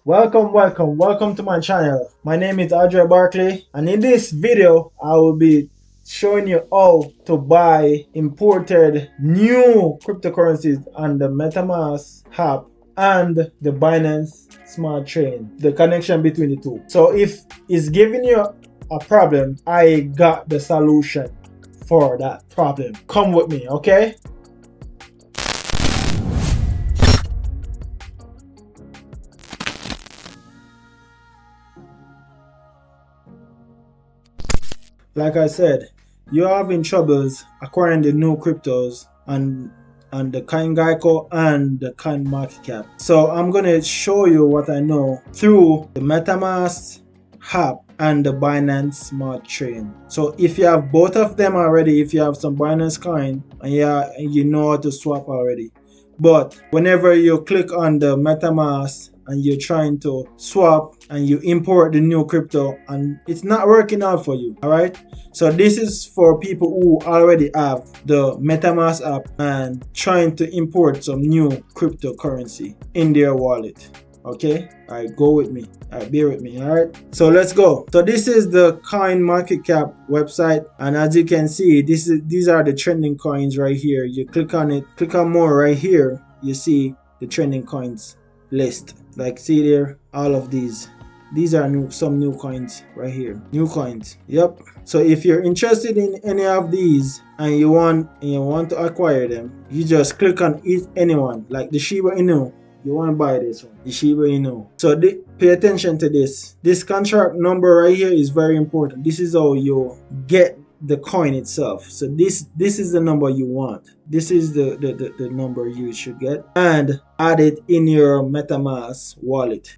Welcome to my channel. My name is Barclay, and in this video I will be showing you how to buy imported new cryptocurrencies on the Metamask app and the Binance Smart Chain, the connection between the two. So if it's giving you a problem, I got the solution for that problem. Come with me, okay? Like I said, you're having troubles acquiring the new cryptos and the CoinGecko and the CoinMarketCap. So I'm gonna show you what I know through the MetaMask app and the Binance Smart Chain. So if you have both of them already, if you have some Binance coin and you know how to swap already, but whenever you click on the MetaMask and you're trying to swap and you import the new crypto and it's not working out for you, all right? So this is for people who already have the MetaMask app and trying to import some new cryptocurrency in their wallet. Okay, all right, go with me, all right, bear with me. All right, so let's go. So this is the CoinMarketCap website, and as you can see, these are the trending coins right here. You click on it, click on more right here, you see the trending coins list. Like, see there, all of these are some new coins right here, new coins. Yep. So if you're interested in any of these and you want to acquire them, you just click on anyone, like the Shiba Inu. You want to buy this one, the Shiba Inu. So pay attention to this. This contract number right here is very important. This is how you get the coin itself. So this is the number you want. This is the number you should get, and add it in your MetaMask wallet.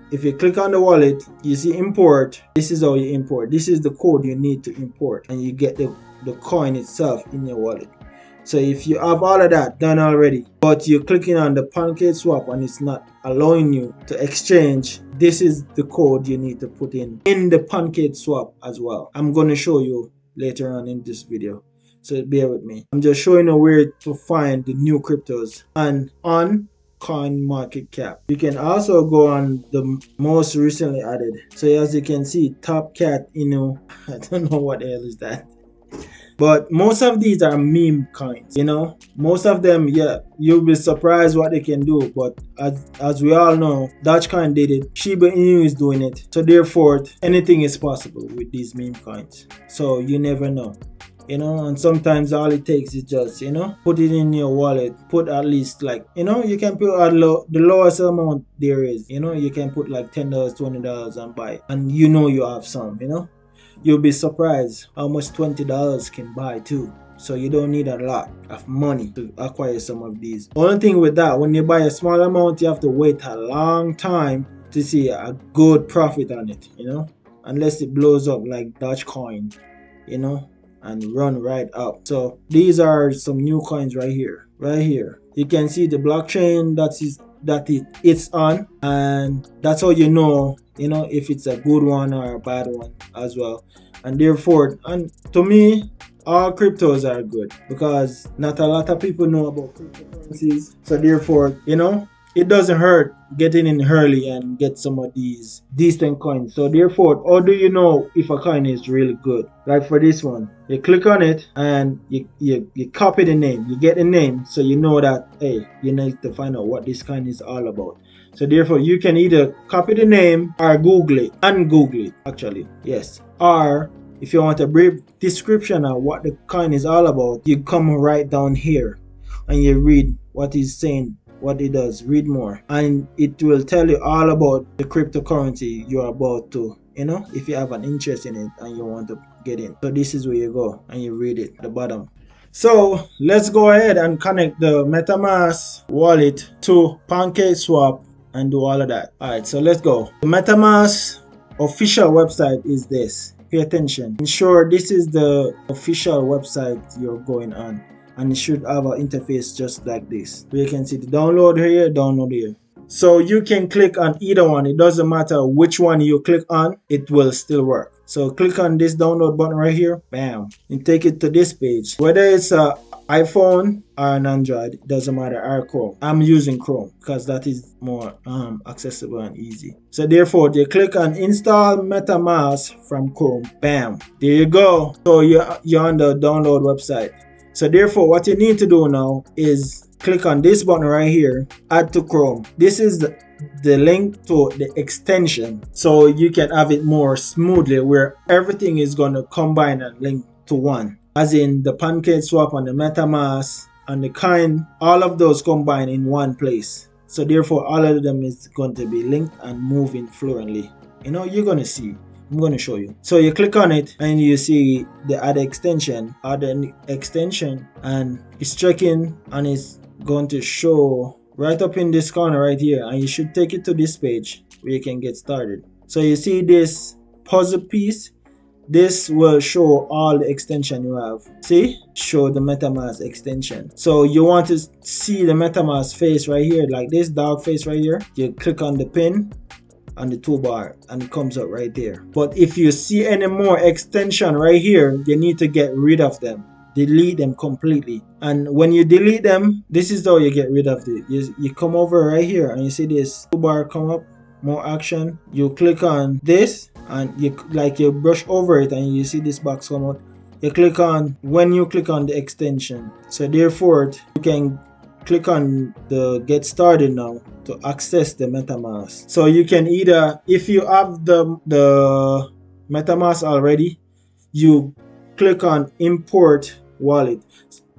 If you click on the wallet, you see import. This is how you import. This is the code you need to import, and you get the coin itself in your wallet. So if you have all of that done already, but you're clicking on the Pancakeswap and it's not allowing you to exchange, this is the code you need to put in the Pancakeswap as well. I'm going to show you later on in this video, so bear with me. I'm just showing you where to find the new cryptos and on CoinMarketCap. You can also go on the most recently added. So as you can see, Top Cat, I don't know what the hell is that. But most of these are meme coins, most of them, yeah, you'll be surprised what they can do. But as we all know, Dogecoin did it, Shiba Inu is doing it, so therefore anything is possible with these meme coins. So you never know, and sometimes all it takes is just, put it in your wallet, put at least like, you can put the lowest amount there is, you can put like $10, $20 and buy, and you have some, You'll be surprised how much $20 can buy too. So you don't need a lot of money to acquire some of these. Only thing with that, when you buy a small amount, you have to wait a long time to see a good profit on it, unless it blows up like Dogecoin, and run right up. So these are some new coins right here. You can see the blockchain it's on, and that's how you know if it's a good one or a bad one as well. And therefore, and to me, all cryptos are good because not a lot of people know about cryptocurrencies. So therefore, it doesn't hurt getting in early and get some of these decent coins. So therefore, how do you know if a coin is really good? Like for this one, you click on it and you copy the name, you get the name, so you know that, hey, you need to find out what this coin is all about. So therefore, you can either copy the name or Google it actually, yes. Or if you want a brief description of what the coin is all about, you come right down here and you read what he's saying, what it does. Read more, and it will tell you all about the cryptocurrency you're about to, if you have an interest in it and you want to get in. So this is where you go and you read it at the bottom. So let's go ahead and connect the MetaMask wallet to Pancakeswap and do all of that. All right, so let's go. The MetaMask official website is this. Pay attention. Ensure this is the official website you're going on, and it should have an interface just like this. So you can see the download here, download here. So you can click on either one. It doesn't matter which one you click on, it will still work. So click on this download button right here, bam, and take it to this page. Whether it's a iPhone or an Android, it doesn't matter, or Chrome. I'm using Chrome because that is more accessible and easy. So therefore, you click on install Metamask from Chrome, bam, there you go. So you're on the download website. So therefore, what you need to do now is click on this button right here, add to Chrome. This is the link to the extension, so you can have it more smoothly where everything is going to combine and link to one, as in the Pancakeswap and the Metamask and the coin, all of those combine in one place. So therefore, all of them is going to be linked and moving fluently. You know, you're going to see. I'm going to show you. So you click on it and you see the add extension, and it's checking and it's going to show right up in this corner right here, and you should take it to this page where you can get started. So you see this puzzle piece, this will show all the extension you have. See, show the Metamask extension. So you want to see the Metamask face right here, like this dog face right here. You click on the pin on the toolbar and it comes up right there. But if you see any more extension right here, you need to get rid of them. Delete them completely. And when you delete them, this is how you get rid of it. You come over right here and you see this toolbar come up, more action. You click on this and you brush over it and you see this box come out. You click on, when you click on the extension, so therefore you can click on the get started now to access the Metamask. So you can either, if you have the Metamask already, you click on import wallet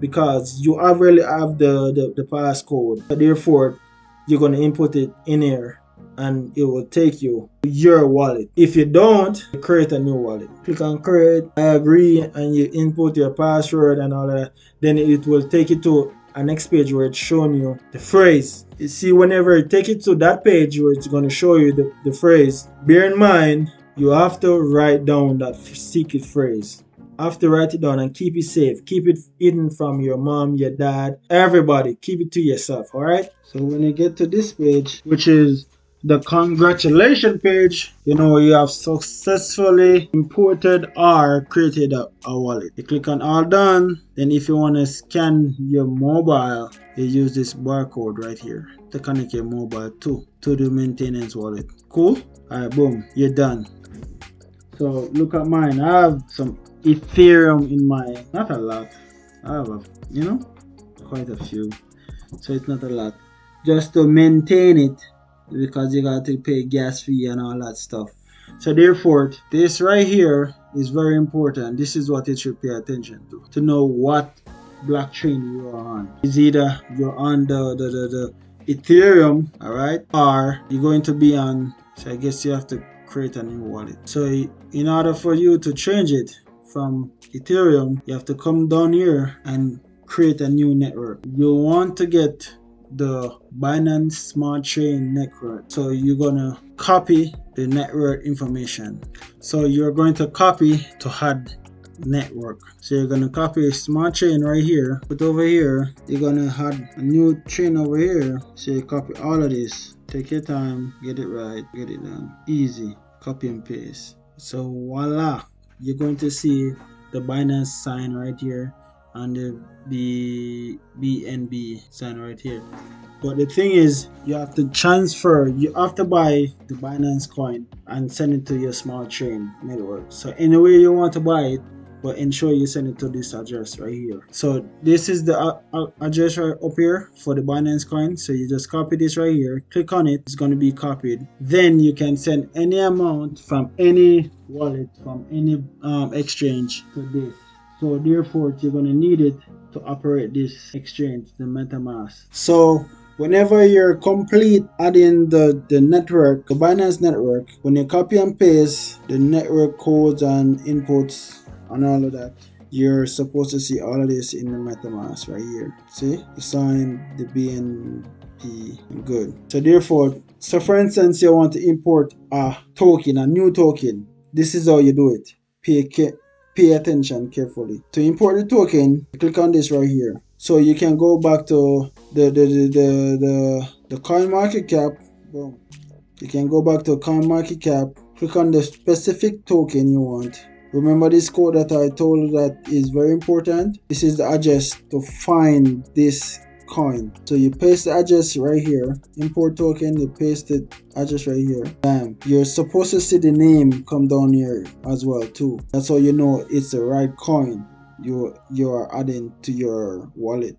because you already have the passcode. So therefore, you're going to input it in here and it will take you to your wallet. If you don't, create a new wallet. Click on create, I agree, and you input your password and all that. Then it will take you to a next page where it's showing you the phrase. You see, whenever you take it to that page where it's going to show you the phrase, bear in mind, you have to write down that secret phrase. Have to write it down and keep it safe. Keep it hidden from your mom, your dad, everybody. Keep it to yourself, alright? So when you get to this page, which is the congratulations page, you know you have successfully imported or created a wallet. You click on all done. Then if you want to scan your mobile, you use this barcode right here to connect your mobile to the maintenance wallet. Cool? Alright, boom, you're done. So look at mine. I have some Ethereum in my, not a lot. I have quite a few. So it's not a lot. Just to maintain it, because you got to pay gas fee and all that stuff. So therefore, this right here is very important. This is what you should pay attention to know what blockchain you are on. Is either you're on the Ethereum, all right, or you're going to be on. So I guess you have to create a new wallet. So in order for you to change it from Ethereum, you have to come down here and create a new network. You want to get the Binance Smart Chain network. So you're gonna copy the network information. So you're going to copy to add network. So you're gonna copy Smart Chain right here, put over here. You're gonna add a new chain over here. So you copy all of this. Take your time, get it right, get it done. Easy, copy and paste. So voila, you're going to see the Binance sign right here and the BNB sign right here. But the thing is, you have to transfer, you have to buy the Binance coin and send it to your Smart Chain network. So anyway you want to buy it, but ensure you send it to this address right here. So this is the address right up here for the Binance coin. So you just copy this right here, click on it, it's going to be copied. Then you can send any amount from any wallet, from any exchange to this. So therefore you're going to need it to operate this exchange, the MetaMask. So whenever you're complete adding the network, the Binance network, when you copy and paste the network codes and inputs and all of that, you're supposed to see all of this in the MetaMask right here. See, the sign, the BNB, good. So therefore, so for instance, you want to import a token, a new token. This is how you do it. Pay attention carefully. To import the token, click on this right here. So you can go back to the coin market cap. Boom. You can go back to coin market cap, click on the specific token you want. Remember this code that I told you that is very important. This is the address to find this coin. So you paste the address right here, import token, you paste the address right here. Bam. You're supposed to see the name come down here as well too. That's how you know it's the right coin you are adding to your wallet,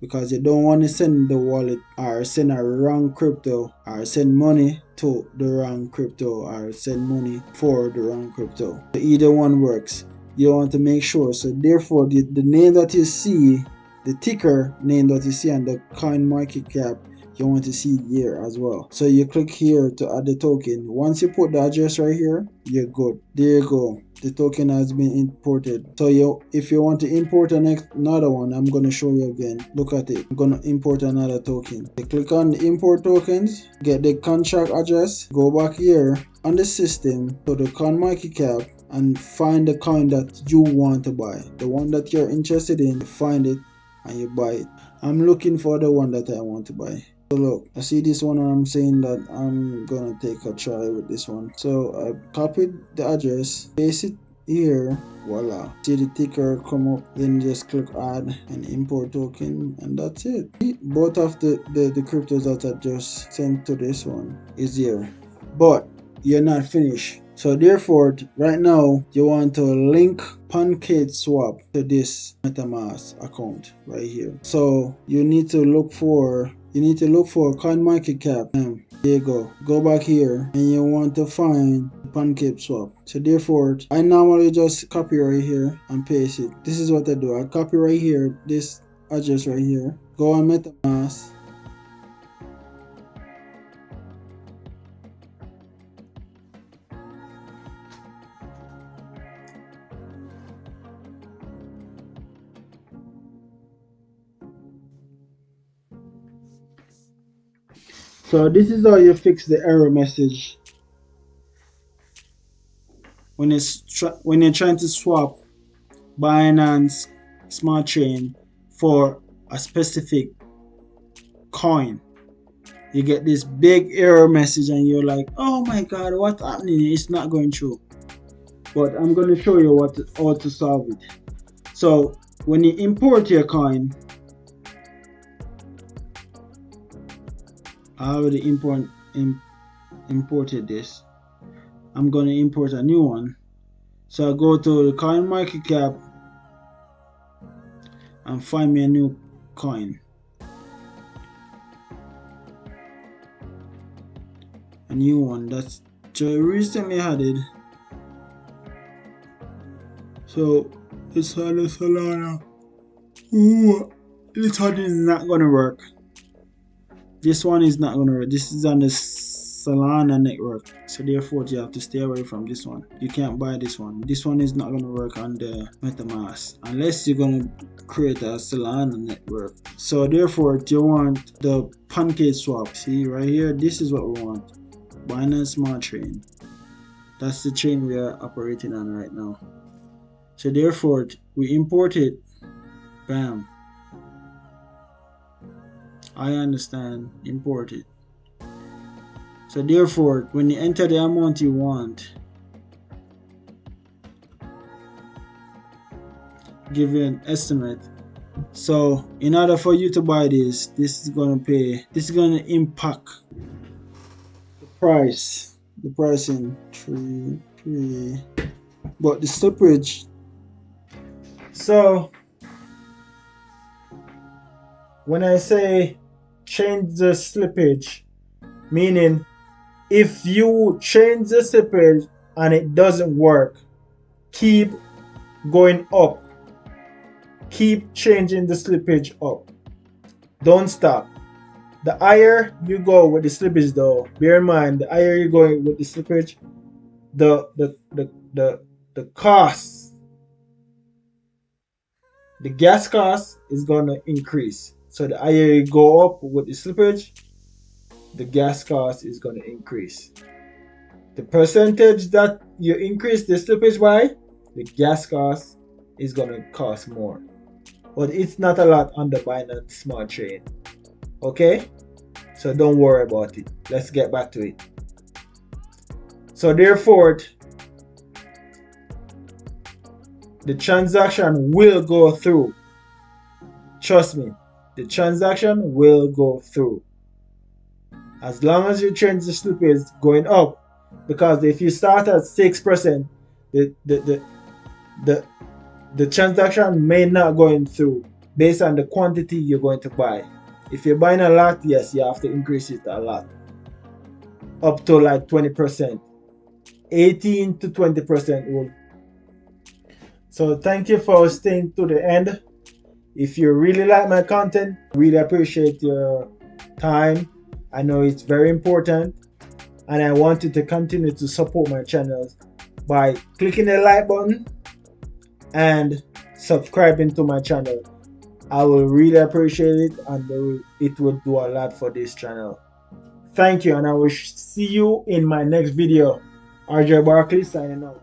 because you don't want to send the wallet or send a wrong crypto or send money to the wrong crypto or send money for the wrong crypto. So either one works. You want to make sure. So therefore the name that you see, the ticker name that you see on the coin market cap, you want to see it here as well. So you click here to add the token. Once you put the address right here, you're good. There you go. The token has been imported. So if you want to import another one, I'm going to show you again. Look at it. I'm going to import another token. You click on the import tokens, get the contract address, go back here on the system to the coin market cap and find the coin that you want to buy. The one that you're interested in, find it and you buy it. I'm looking for the one that I want to buy. So look, I see this one and I'm saying that I'm gonna take a try with this one. So I copied the address, paste it here, voila. See the ticker come up, then just click add and import token, and that's it. Both of the cryptos that I just sent to this one is here, but you're not finished. So therefore, right now you want to link Pancakeswap to this Metamask account right here. So you need to look for CoinMarketCap. There you go. Go back here and you want to find Pancakeswap. So therefore, I normally just copy right here and paste it. This is what I do. I copy right here this address right here. Go on Metamask. So this is how you fix the error message when you're trying to swap Binance Smart Chain for a specific coin. You get this big error message and you're like, oh my god, what's happening? It's not going through. But I'm going to show you how to solve it. So when you import your coin, I already imported this. I'm going to import a new one. So I go to the coin market cap and find me a new coin. A new one that's just recently added. So it's on the Solana. Ooh, this one is not gonna work. This one is not gonna work. This is on the Solana network, so therefore you have to stay away from this one. You can't buy this one. This one is not gonna work on the Metamask unless you're gonna create a Solana network. So therefore you want the Pancakeswap. See right here, this is what we want. Binance Smart Chain. That's the chain we are operating on right now. So therefore we import it. Bam. I understand. Import it. So therefore, when you enter the amount you want, give you an estimate. So in order for you to buy this is gonna impact the price. The pricing 3, but the slippage. So when I say change the slippage, meaning if you change the slippage and it doesn't work, keep going up. Keep changing the slippage up. Don't stop. The higher you go with the slippage though, bear in mind, the higher you go with the slippage, the cost, the gas cost is gonna increase. So the higher you go up with the slippage, the gas cost is going to increase. The percentage that you increase the slippage by, the gas cost is going to cost more. But it's not a lot on the Binance Smart Chain. Okay? So don't worry about it. Let's get back to it. So therefore, the transaction will go through. Trust me, the transaction will go through. As long as your transaction slip is going up. Because if you start at 6%, the transaction may not going through based on the quantity you're going to buy. If you're buying a lot, yes, you have to increase it a lot. Up to like 20%. 18 to 20% will. So thank you for staying to the end. If you really like my content, really appreciate your time. I know it's very important, and I want you to continue to support my channel by clicking the like button and subscribing to my channel. I will really appreciate it, and it will do a lot for this channel. Thank you, and I will see you in my next video. RJ Barclay signing out.